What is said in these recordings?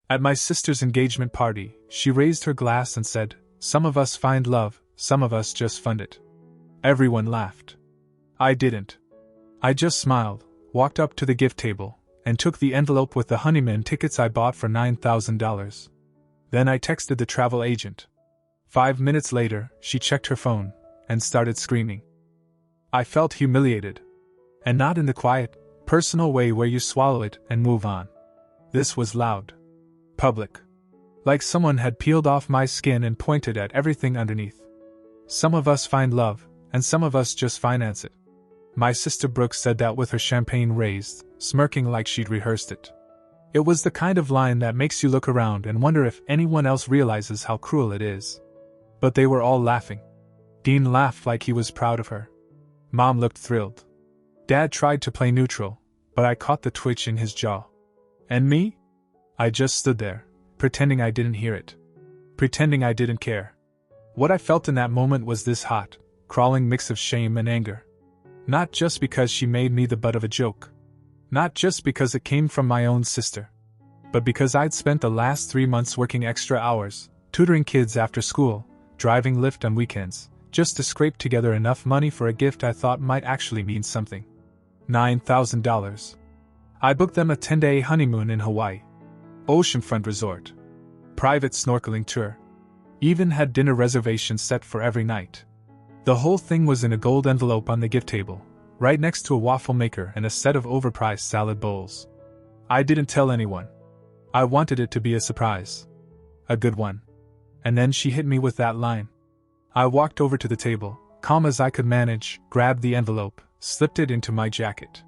At my sister's engagement party, she raised her glass and said, "Some of us find love, some of us just fund it." Everyone laughed. I didn't. I just smiled, walked up to the gift table, and took the envelope with the Honeymoon tickets I bought for $9,000. Then I texted the travel agent. 5 minutes later, she checked her phone and started screaming. I felt humiliated. And not in the quiet, personal way where you swallow it and move on. This was loud. Public. Like someone had peeled off my skin and pointed at everything underneath. Some of us find love, and some of us just finance it. My sister Brooke said that with her champagne raised, smirking like she'd rehearsed it. It was the kind of line that makes you look around and wonder if anyone else realizes how cruel it is. But they were all laughing. Dean laughed like he was proud of her. Mom looked thrilled. Dad tried to play neutral, but I caught the twitch in his jaw. And me? I just stood there, pretending I didn't hear it. Pretending I didn't care. What I felt in that moment was this hot, crawling mix of shame and anger. Not just because she made me the butt of a joke. Not just because it came from my own sister. But because I'd spent the last 3 months working extra hours, tutoring kids after school, driving Lyft on weekends, just to scrape together enough money for a gift I thought might actually mean something. $9,000. I booked them a 10-day honeymoon in Hawaii. Oceanfront resort. Private snorkeling tour. Even had dinner reservations set for every night. The whole thing was in a gold envelope on the gift table, right next to a waffle maker and a set of overpriced salad bowls. I didn't tell anyone. I wanted it to be a surprise. A good one. And then she hit me with that line. I walked over to the table, calm as I could manage, grabbed the envelope, slipped it into my jacket.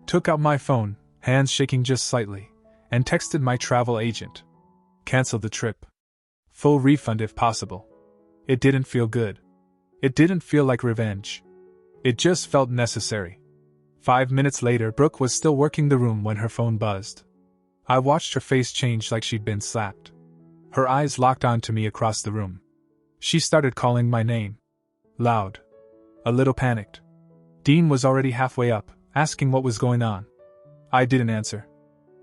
Took out my phone, hands shaking just slightly, and texted my travel agent. Canceled the trip. Full refund if possible. It didn't feel good. It didn't feel like revenge. It just felt necessary. 5 minutes later, Brooke was still working the room when her phone buzzed. I watched her face change like she'd been slapped. Her eyes locked onto me across the room. She started calling my name. Loud. A little panicked. Dean was already halfway up, asking what was going on. I didn't answer.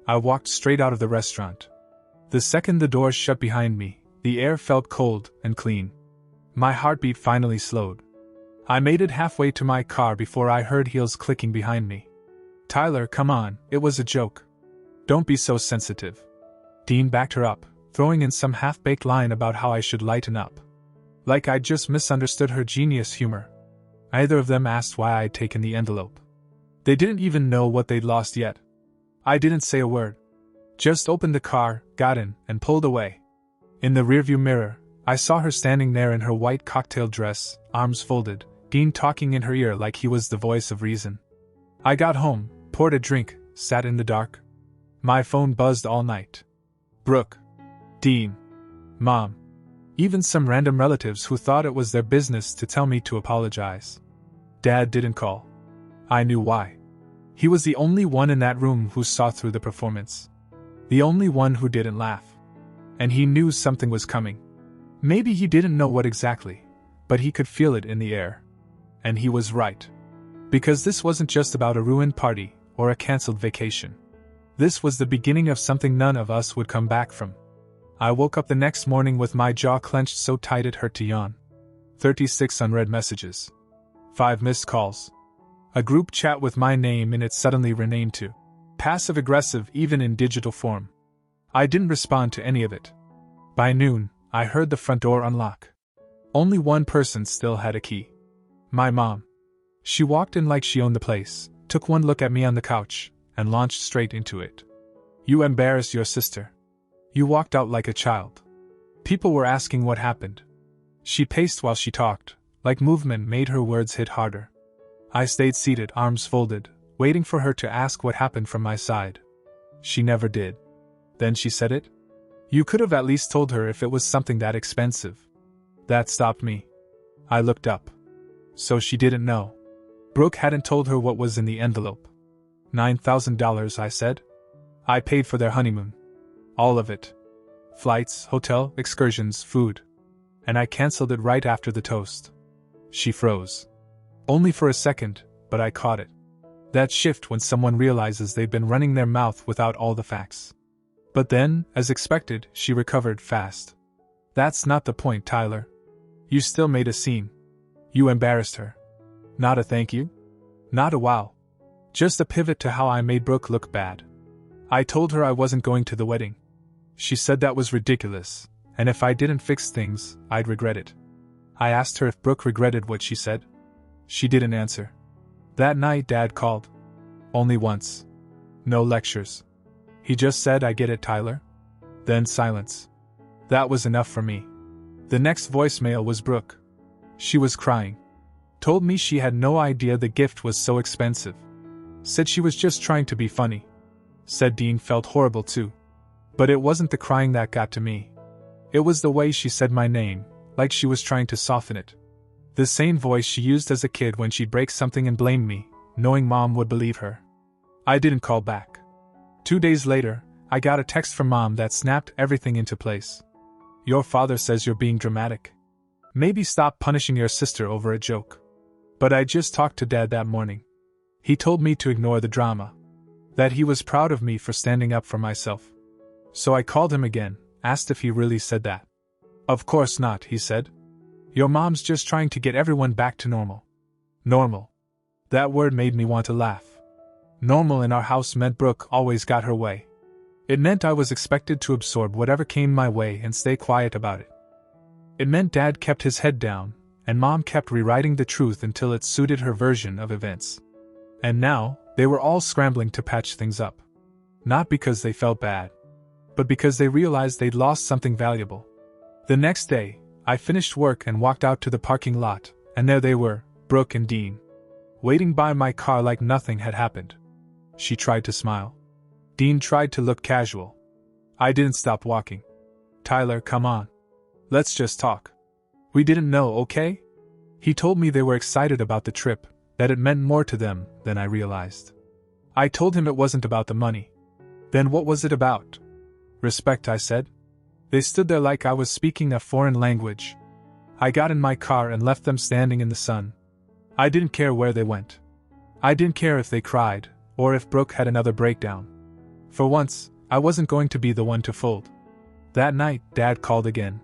I walked straight out of the restaurant. The second the doors shut behind me, the air felt cold and clean. My heartbeat finally slowed. I made it halfway to my car before I heard heels clicking behind me. "Tyler, come on, it was a joke. Don't be so sensitive." Dean backed her up, throwing in some half-baked line about how I should lighten up. Like I'd just misunderstood her genius humor. Neither of them asked why I'd taken the envelope. They didn't even know what they'd lost yet. I didn't say a word. Just opened the car, got in, and pulled away. In the rearview mirror, I saw her standing there in her white cocktail dress, arms folded, Dean talking in her ear like he was the voice of reason. I got home, poured a drink, sat in the dark. My phone buzzed all night. Brooke. Dean. Mom. Even some random relatives who thought it was their business to tell me to apologize. Dad didn't call. I knew why. He was the only one in that room who saw through the performance. The only one who didn't laugh. And he knew something was coming. Maybe he didn't know what exactly, but he could feel it in the air. And he was right. Because this wasn't just about a ruined party or a cancelled vacation. This was the beginning of something none of us would come back from. I woke up the next morning with my jaw clenched so tight it hurt to yawn. 36 unread messages. 5 missed calls. A group chat with my name in it suddenly renamed to passive-aggressive even in digital form. I didn't respond to any of it. By noon, I heard the front door unlock. Only one person still had a key. My mom. She walked in like she owned the place, took one look at me on the couch, and launched straight into it. "You embarrassed your sister. You walked out like a child." People were asking what happened. She paced while she talked, like movement made her words hit harder. I stayed seated, arms folded, waiting for her to ask what happened from my side. She never did. Then she said it. "You could have at least told her if it was something that expensive." That stopped me. I looked up. So she didn't know. Brooke hadn't told her what was in the envelope. $9,000, I said. I paid for their honeymoon. All of it. Flights, hotel, excursions, food. And I canceled it right after the toast. She froze. Only for a second, but I caught it. That shift when someone realizes they've been running their mouth without all the facts. But then, as expected, she recovered fast. That's not the point, Tyler. You still made a scene. You embarrassed her. Not a thank you? Not a wow. Just a pivot to how I made Brooke look bad. I told her I wasn't going to the wedding. She said that was ridiculous, and if I didn't fix things, I'd regret it. I asked her if Brooke regretted what she said. She didn't answer. That night Dad called. Only once. No lectures. He just said, "I get it, Tyler." Then silence. That was enough for me. The next voicemail was Brooke. She was crying. Told me she had no idea the gift was so expensive. Said she was just trying to be funny. Said Dean felt horrible too. But it wasn't the crying that got to me. It was the way she said my name, like she was trying to soften it. The same voice she used as a kid when she'd break something and blame me, knowing Mom would believe her. I didn't call back. 2 days later, I got a text from Mom that snapped everything into place. "Your father says you're being dramatic. Maybe stop punishing your sister over a joke." But I just talked to Dad that morning. He told me to ignore the drama. That he was proud of me for standing up for myself. So I called him again, asked if he really said that. "Of course not," he said. "Your mom's just trying to get everyone back to normal." Normal. That word made me want to laugh. Normal in our house meant Brooke always got her way. It meant I was expected to absorb whatever came my way and stay quiet about it. It meant Dad kept his head down, and Mom kept rewriting the truth until it suited her version of events. And now, they were all scrambling to patch things up. Not because they felt bad, but because they realized they'd lost something valuable. The next day, I finished work and walked out to the parking lot, and there they were, Brooke and Dean, waiting by my car like nothing had happened. She tried to smile. Dean tried to look casual. I didn't stop walking. "Tyler, come on. Let's just talk. We didn't know, okay?" He told me they were excited about the trip, that it meant more to them than I realized. I told him it wasn't about the money. Then what was it about? "Respect," I said. They stood there like I was speaking a foreign language. I got in my car and left them standing in the sun. I didn't care where they went. I didn't care if they cried, or if Brooke had another breakdown. For once, I wasn't going to be the one to fold. That night, Dad called again.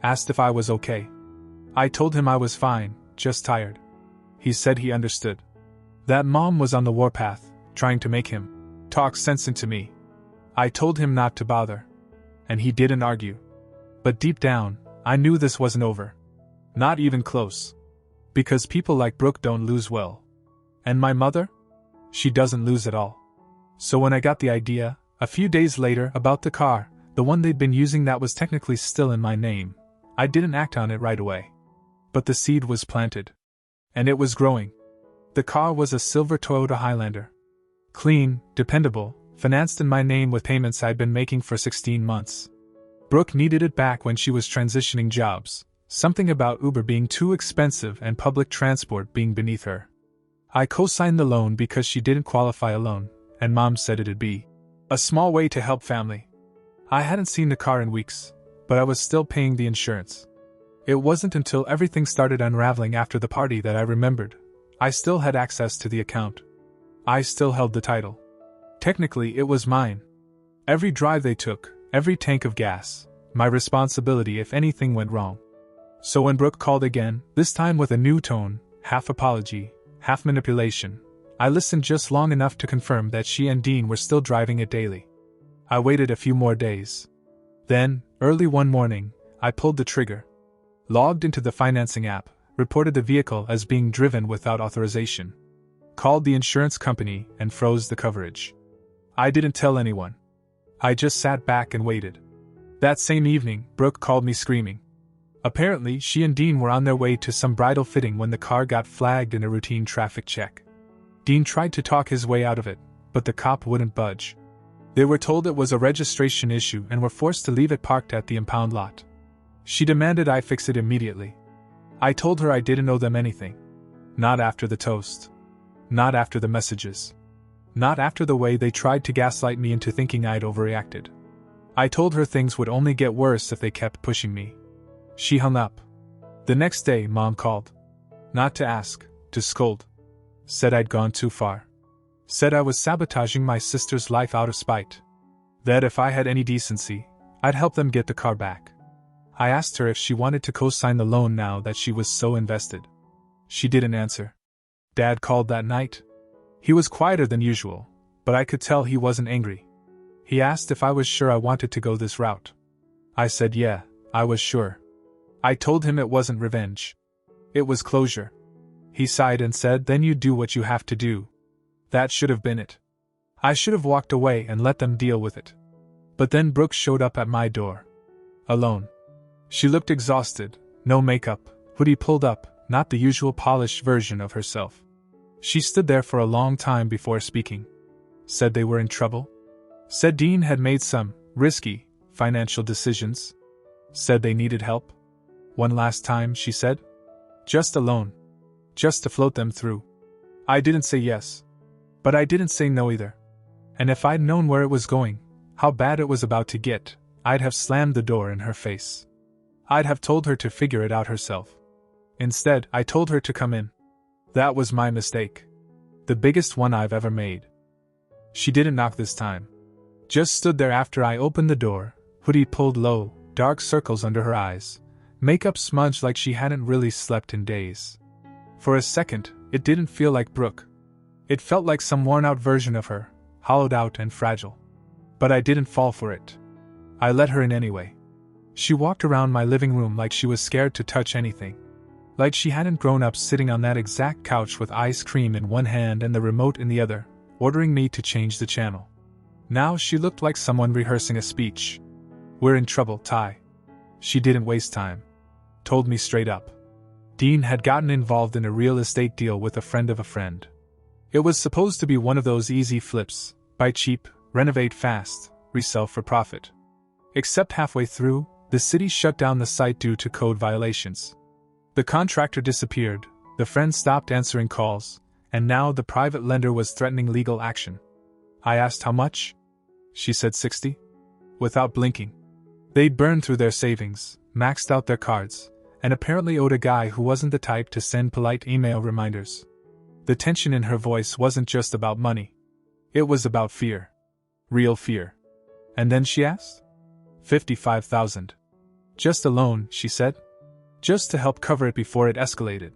Asked if I was okay. I told him I was fine, just tired. He said he understood. That Mom was on the warpath, trying to make him talk sense into me. I told him not to bother. And he didn't argue. But deep down, I knew this wasn't over. Not even close. Because people like Brooke don't lose well. And my mother? She doesn't lose at all. So when I got the idea, a few days later, about the car, the one they'd been using that was technically still in my name, I didn't act on it right away. But the seed was planted. And it was growing. The car was a silver Toyota Highlander. Clean, dependable, financed in my name with payments I'd been making for 16 months. Brooke needed it back when she was transitioning jobs, something about Uber being too expensive and public transport being beneath her. I co-signed the loan because she didn't qualify a loan, and Mom said it'd be a small way to help family. I hadn't seen the car in weeks, but I was still paying the insurance. It wasn't until everything started unraveling after the party that I remembered. I still had access to the account. I still held the title. Technically, it was mine. Every drive they took, every tank of gas, my responsibility if anything went wrong. So when Brooke called again, this time with a new tone, half apology, half manipulation, I listened just long enough to confirm that she and Dean were still driving it daily. I waited a few more days. Then, early one morning, I pulled the trigger. Logged into the financing app, reported the vehicle as being driven without authorization. Called the insurance company and froze the coverage. I didn't tell anyone. I just sat back and waited. That same evening, Brooke called me screaming. Apparently, she and Dean were on their way to some bridal fitting when the car got flagged in a routine traffic check. Dean tried to talk his way out of it, but the cop wouldn't budge. They were told it was a registration issue and were forced to leave it parked at the impound lot. She demanded I fix it immediately. I told her I didn't owe them anything. Not after the toast. Not after the messages. Not after the way they tried to gaslight me into thinking I'd overreacted. I told her things would only get worse if they kept pushing me. She hung up. The next day, Mom called. Not to ask, to scold. Said I'd gone too far. Said I was sabotaging my sister's life out of spite. That if I had any decency, I'd help them get the car back. I asked her if she wanted to co-sign the loan now that she was so invested. She didn't answer. Dad called that night. He was quieter than usual, but I could tell he wasn't angry. He asked if I was sure I wanted to go this route. I said yeah, I was sure. I told him it wasn't revenge. It was closure. He sighed and said, then you do what you have to do. That should have been it. I should have walked away and let them deal with it. But then Brooke showed up at my door. Alone. She looked exhausted, no makeup, hoodie pulled up, not the usual polished version of herself. She stood there for a long time before speaking. Said they were in trouble. Said Dean had made some risky financial decisions. Said they needed help. One last time, she said. Just a loan. Just to float them through. I didn't say yes. But I didn't say no either. And if I'd known where it was going, how bad it was about to get, I'd have slammed the door in her face. I'd have told her to figure it out herself. Instead, I told her to come in. That was my mistake. The biggest one I've ever made. She didn't knock this time. Just stood there after I opened the door, hoodie pulled low, dark circles under her eyes, makeup smudged like she hadn't really slept in days. For a second, it didn't feel like Brooke. It felt like some worn-out version of her, hollowed out and fragile. But I didn't fall for it. I let her in anyway. She walked around my living room like she was scared to touch anything. Like she hadn't grown up sitting on that exact couch with ice cream in one hand and the remote in the other, ordering me to change the channel. Now she looked like someone rehearsing a speech. We're in trouble, Ty. She didn't waste time. Told me straight up. Dean had gotten involved in a real estate deal with a friend of a friend. It was supposed to be one of those easy flips, buy cheap, renovate fast, resell for profit. Except halfway through, the city shut down the site due to code violations. The contractor disappeared, the friend stopped answering calls, and now the private lender was threatening legal action. I asked how much? She said 60. Without blinking. They'd burned through their savings, maxed out their cards, and apparently owed a guy who wasn't the type to send polite email reminders. The tension in her voice wasn't just about money. It was about fear. Real fear. And then she asked? 55,000. Just a loan, she said. Just to help cover it before it escalated.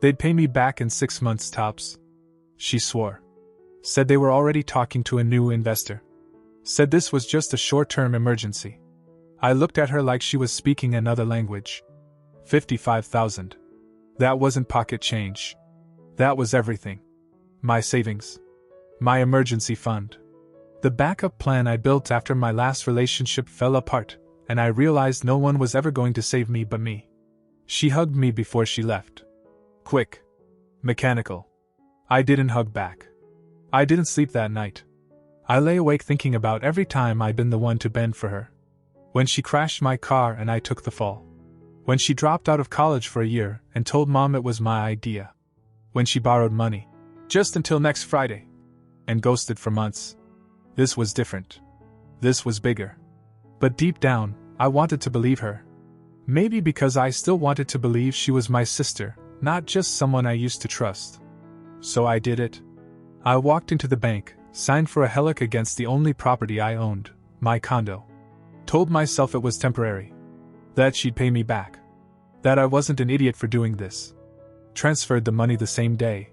They'd pay me back in 6 months tops. She swore. Said they were already talking to a new investor. Said this was just a short-term emergency. I looked at her like she was speaking another language. 55,000. That wasn't pocket change. That was everything. My savings. My emergency fund. The backup plan I built after my last relationship fell apart, and I realized no one was ever going to save me but me. She hugged me before she left. Quick. Mechanical. I didn't hug back. I didn't sleep that night. I lay awake thinking about every time I'd been the one to bend for her. When she crashed my car and I took the fall. When she dropped out of college for a year and told Mom it was my idea. When she borrowed money. Just until next Friday. And ghosted for months. This was different. This was bigger. But deep down, I wanted to believe her. Maybe because I still wanted to believe she was my sister, not just someone I used to trust. So I did it. I walked into the bank, signed for a HELOC against the only property I owned, my condo. Told myself it was temporary. That she'd pay me back. That I wasn't an idiot for doing this. Transferred the money the same day.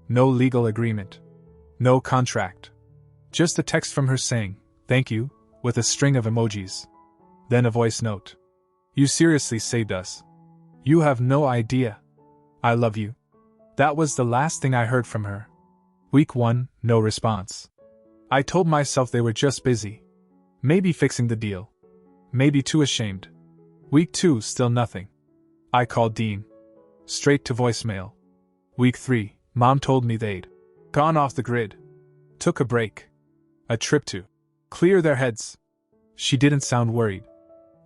No legal agreement. No contract. Just a text from her saying, "Thank you," with a string of emojis. Then a voice note. "You seriously saved us. You have no idea. I love you." That was the last thing I heard from her. Week 1, no response. I told myself they were just busy. Maybe fixing the deal. Maybe too ashamed. Week 2, still nothing. I called Dean. Straight to voicemail. Week 3, Mom told me they'd gone off the grid. Took a break. A trip to clear their heads. She didn't sound worried.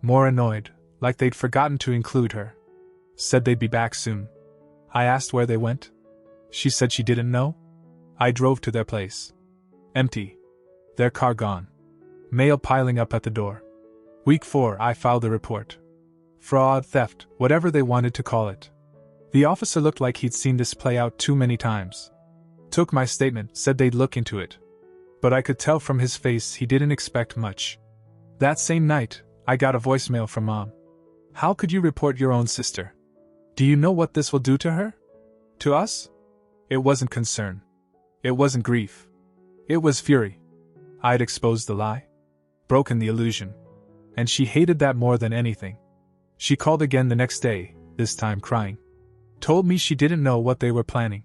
More annoyed, like they'd forgotten to include her. Said they'd be back soon. I asked where they went. She said she didn't know. I drove to their place. Empty. Their car gone. Mail piling up at the door. Week 4, I filed a report. Fraud, theft, whatever they wanted to call it. The officer looked like he'd seen this play out too many times. Took my statement, said they'd look into it. But I could tell from his face he didn't expect much. That same night, I got a voicemail from Mom. "How could you report your own sister? Do you know what this will do to her? To us?" It wasn't concern. It wasn't grief. It was fury. I'd exposed the lie. Broken the illusion. And she hated that more than anything. She called again the next day, this time crying. Told me she didn't know what they were planning.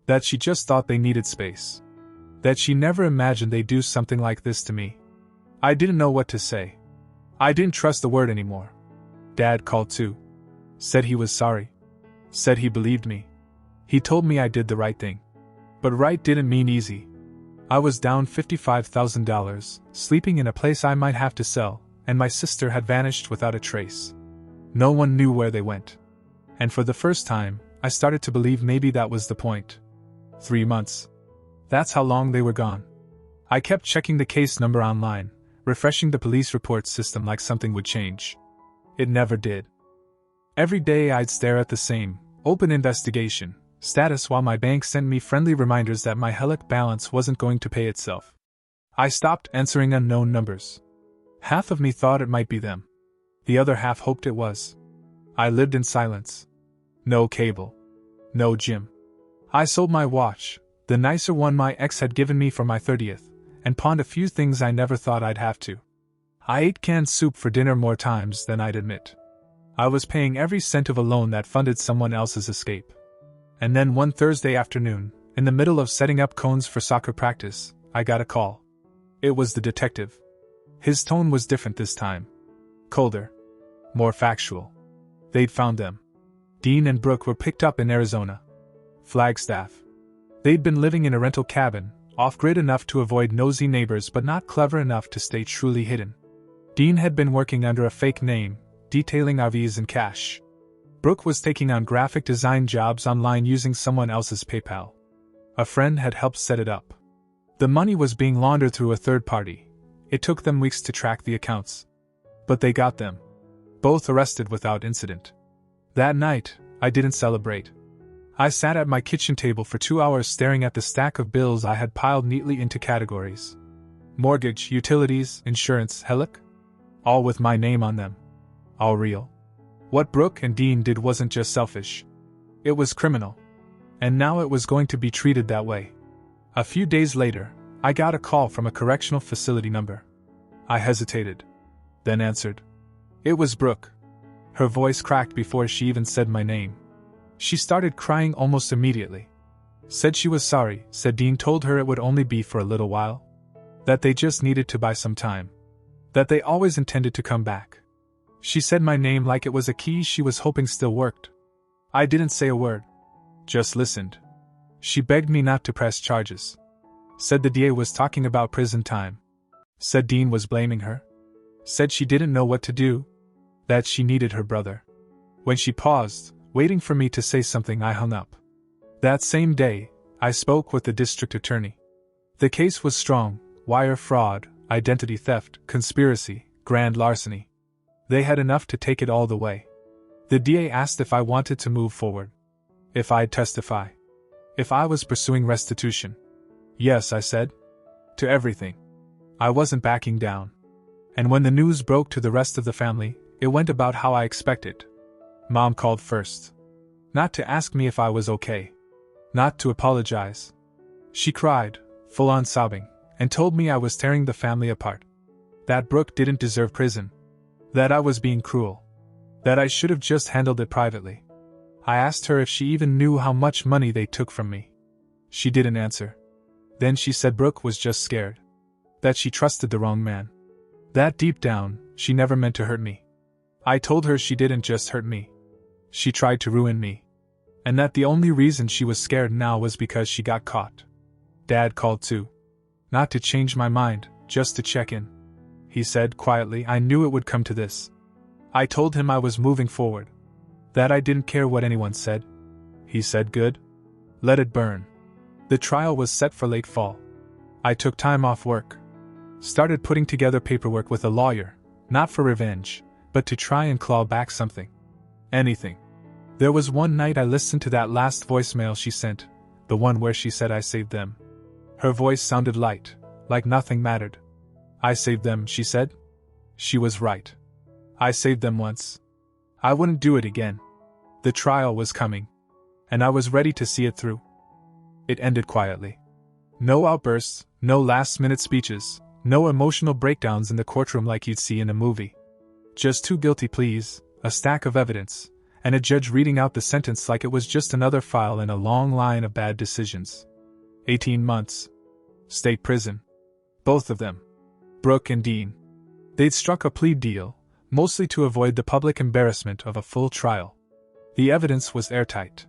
That she just thought they needed space. That she never imagined they'd do something like this to me. I didn't know what to say. I didn't trust the word anymore. Dad called too. Said he was sorry. Said he believed me. He told me I did the right thing. But right didn't mean easy. I was down $55,000, sleeping in a place I might have to sell, and my sister had vanished without a trace. No one knew where they went. And for the first time, I started to believe maybe that was the point. 3 months. That's how long they were gone. I kept checking the case number online, refreshing the police report system like something would change. It never did. Every day I'd stare at the same, open investigation status while my bank sent me friendly reminders that my Helic balance wasn't going to pay itself. I stopped answering unknown numbers. Half of me thought it might be them. The other half hoped it was. I lived in silence. No cable. No gym. I sold my watch, the nicer one my ex had given me for my 30th, and pawned a few things I never thought I'd have to. I ate canned soup for dinner more times than I'd admit. I was paying every cent of a loan that funded someone else's escape. And then one Thursday afternoon, in the middle of setting up cones for soccer practice, I got a call. It was the detective. His tone was different this time. Colder. More factual. They'd found them. Dean and Brooke were picked up in Arizona. Flagstaff. They'd been living in a rental cabin, off-grid enough to avoid nosy neighbors but not clever enough to stay truly hidden. Dean had been working under a fake name, detailing RVs and cash. Brooke was taking on graphic design jobs online using someone else's PayPal. A friend had helped set it up. The money was being laundered through a third party. It took them weeks to track the accounts. But they got them. Both arrested without incident. That night, I didn't celebrate. I sat at my kitchen table for 2 hours staring at the stack of bills I had piled neatly into categories. Mortgage, utilities, insurance, Helic? All with my name on them. All real. What Brooke and Dean did wasn't just selfish. It was criminal. And now it was going to be treated that way. A few days later, I got a call from a correctional facility number. I hesitated. Then answered. It was Brooke. Her voice cracked before she even said my name. She started crying almost immediately. Said she was sorry, said Dean told her it would only be for a little while. That they just needed to buy some time. That they always intended to come back. She said my name like it was a key she was hoping still worked. I didn't say a word. Just listened. She begged me not to press charges. Said the DA was talking about prison time. Said Dean was blaming her. Said she didn't know what to do. That she needed her brother. When she paused, waiting for me to say something, I hung up. That same day, I spoke with the district attorney. The case was strong: wire fraud, identity theft, conspiracy, grand larceny. They had enough to take it all the way. The DA asked if I wanted to move forward. If I'd testify. If I was pursuing restitution. Yes, I said. To everything. I wasn't backing down. And when the news broke to the rest of the family, it went about how I expected. Mom called first. Not to ask me if I was okay. Not to apologize. She cried, full-on sobbing, and told me I was tearing the family apart. That Brooke didn't deserve prison. That I was being cruel. That I should have just handled it privately. I asked her if she even knew how much money they took from me. She didn't answer. Then she said Brooke was just scared. That she trusted the wrong man. That deep down, she never meant to hurt me. I told her she didn't just hurt me. She tried to ruin me. And that the only reason she was scared now was because she got caught. Dad called too. Not to change my mind, just to check in. He said quietly, I knew it would come to this. I told him I was moving forward. That I didn't care what anyone said. He said, good. Let it burn. The trial was set for late fall. I took time off work. Started putting together paperwork with a lawyer, not for revenge, but to try and claw back something. Anything. There was one night I listened to that last voicemail she sent, the one where she said I saved them. Her voice sounded light, like nothing mattered. I saved them, she said. She was right. I saved them once. I wouldn't do it again. The trial was coming, and I was ready to see it through. It ended quietly. No outbursts, no last-minute speeches, no emotional breakdowns in the courtroom like you'd see in a movie. Just 2 guilty pleas, a stack of evidence, and a judge reading out the sentence like it was just another file in a long line of bad decisions. 18 months. State prison. Both of them. Brooke and Dean. They'd struck a plea deal, mostly to avoid the public embarrassment of a full trial. The evidence was airtight.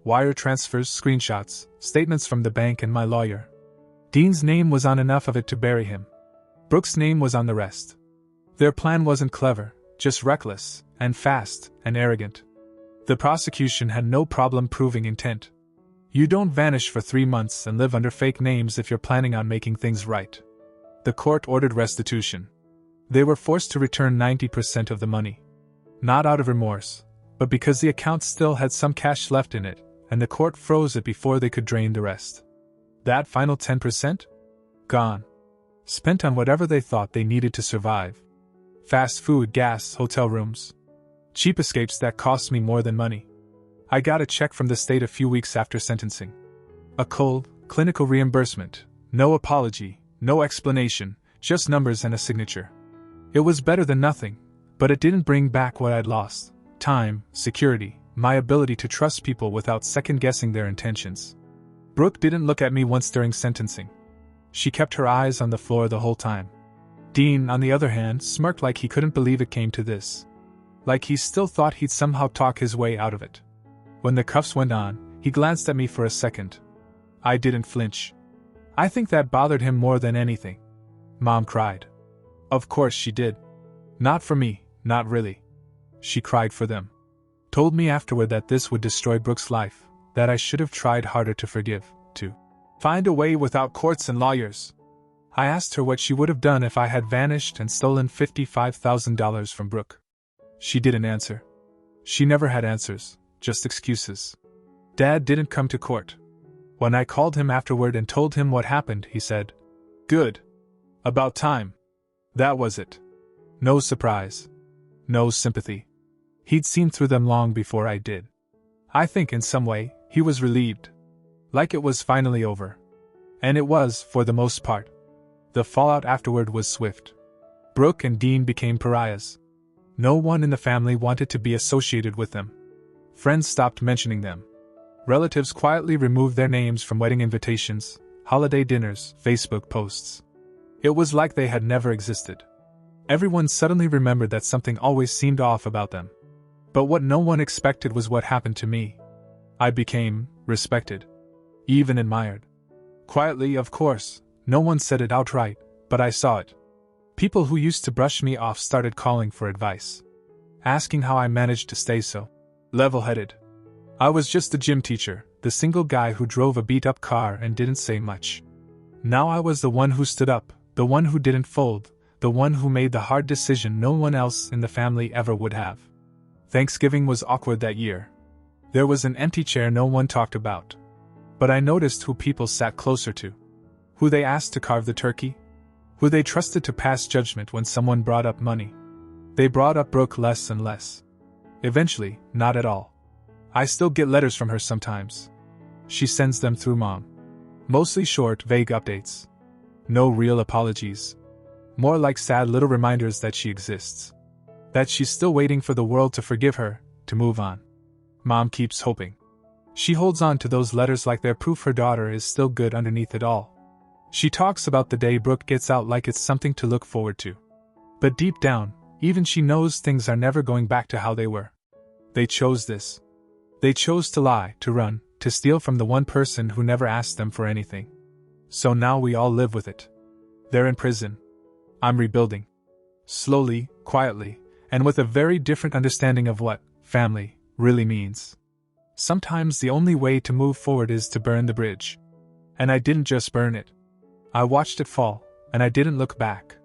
Wire transfers, screenshots, statements from the bank and my lawyer. Dean's name was on enough of it to bury him. Brooke's name was on the rest. Their plan wasn't clever, just reckless, and fast, and arrogant. The prosecution had no problem proving intent. You don't vanish for 3 months and live under fake names if you're planning on making things right. The court ordered restitution. They were forced to return 90% of the money. Not out of remorse, but because the account still had some cash left in it, and the court froze it before they could drain the rest. That final 10%? Gone. Spent on whatever they thought they needed to survive. Fast food, gas, hotel rooms. Cheap escapes that cost me more than money. I got a check from the state a few weeks after sentencing. A cold, clinical reimbursement. No apology, no explanation, just numbers and a signature. It was better than nothing, but it didn't bring back what I'd lost. Time, security, my ability to trust people without second-guessing their intentions. Brooke didn't look at me once during sentencing. She kept her eyes on the floor the whole time. Dean, on the other hand, smirked like he couldn't believe it came to this. Like he still thought he'd somehow talk his way out of it. When the cuffs went on, he glanced at me for a second. I didn't flinch. I think that bothered him more than anything. Mom cried. Of course she did. Not for me, not really. She cried for them. Told me afterward that this would destroy Brooke's life, that I should have tried harder to forgive, to find a way without courts and lawyers. I asked her what she would have done if I had vanished and stolen $55,000 from Brooke. She didn't answer. She never had answers, just excuses. Dad didn't come to court. When I called him afterward and told him what happened, he said, "Good. About time." That was it. No surprise. No sympathy. He'd seen through them long before I did. I think in some way, he was relieved. Like it was finally over. And it was, for the most part. The fallout afterward was swift. Brooke and Dean became pariahs. No one in the family wanted to be associated with them. Friends stopped mentioning them. Relatives quietly removed their names from wedding invitations, holiday dinners, Facebook posts. It was like they had never existed. Everyone suddenly remembered that something always seemed off about them. But what no one expected was what happened to me. I became respected. Even admired. Quietly, of course, no one said it outright, but I saw it. People who used to brush me off started calling for advice. Asking how I managed to stay so level-headed. I was just the gym teacher, the single guy who drove a beat-up car and didn't say much. Now I was the one who stood up, the one who didn't fold, the one who made the hard decision no one else in the family ever would have. Thanksgiving was awkward that year. There was an empty chair no one talked about. But I noticed who people sat closer to. Who they asked to carve the turkey. Who they trusted to pass judgment when someone brought up money. They brought up Brooke less and less. Eventually, not at all. I still get letters from her sometimes. She sends them through Mom. Mostly short, vague updates. No real apologies. More like sad little reminders that she exists. That she's still waiting for the world to forgive her, to move on. Mom keeps hoping. She holds on to those letters like they're proof her daughter is still good underneath it all. She talks about the day Brooke gets out like it's something to look forward to. But deep down, even she knows things are never going back to how they were. They chose this. They chose to lie, to run, to steal from the one person who never asked them for anything. So now we all live with it. They're in prison. I'm rebuilding. Slowly, quietly, and with a very different understanding of what family really means. Sometimes the only way to move forward is to burn the bridge. And I didn't just burn it. I watched it fall, and I didn't look back.